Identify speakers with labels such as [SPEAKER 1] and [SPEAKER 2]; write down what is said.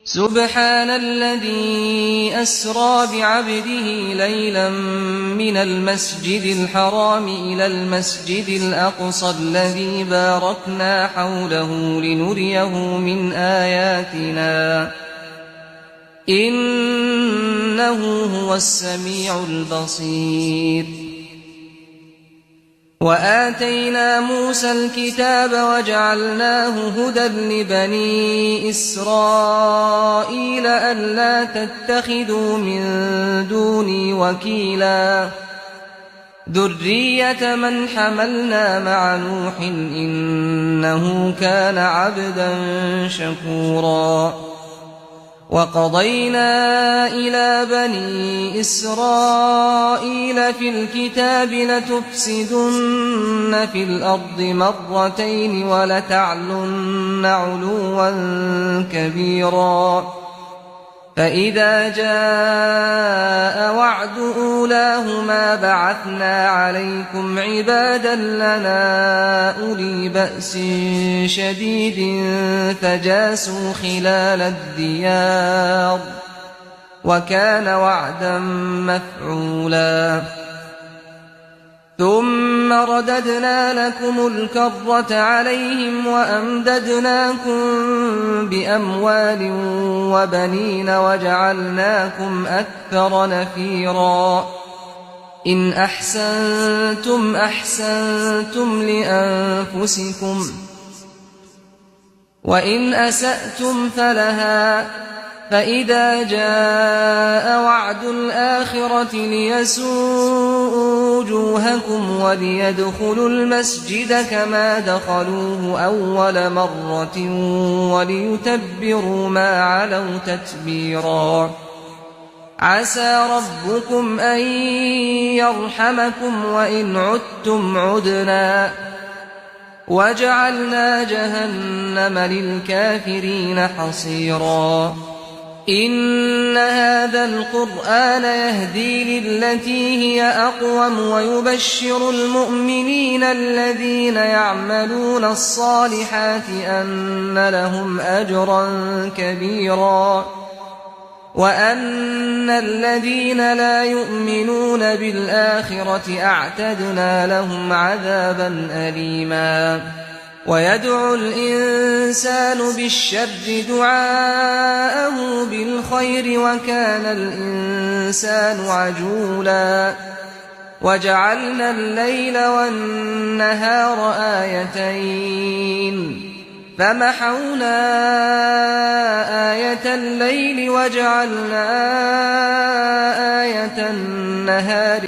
[SPEAKER 1] سبحان الذي أسرى بعبده ليلا من المسجد الحرام إلى المسجد الأقصى الذي باركنا حوله لنريه من آياتنا إنه هو السميع البصير. وآتينا موسى الكتاب وجعلناه هدى لبني إسرائيل ألا تتخذوا من دوني وكيلا ذرية من حملنا مع نوح إنه كان عبدا شكورا. وقضينا إلى بني إسرائيل في الكتاب لتفسدن في الأرض مرتين ولتعلن علوا كبيرا. فإذا جاء وعد أولاهما بعثنا عليكم عبادا لنا أولي بأس شديد فجاسوا خلال الديار وكان وعدا مفعولا. ثم رددنا لكم الكرة عليهم وأمددناكم بأموال وبنين وجعلناكم أكثر نفيرا. إن أحسنتم أحسنتم لأنفسكم وإن أسأتم فلها. فإذا جاء وعد الآخرة ليسوءوا وجوهكم وليدخلوا المسجد كما دخلوه أول مرة وليتبروا ما علوا تتبيرا. عسى ربكم أن يرحمكم وإن عدتم عدنا وجعلنا جهنم للكافرين حصيرا. إن هذا القرآن يهدي للتي هي أقوم ويبشر المؤمنين الذين يعملون الصالحات أن لهم أجرا كبيرا وأن الذين لا يؤمنون بالآخرة أعتدنا لهم عذابا أليما. ويدعو الإنسان بالشر دعاءه بالخير وكان الإنسان عجولا. وجعلنا الليل والنهار آيتين فمحونا آية الليل وجعلنا آية النهار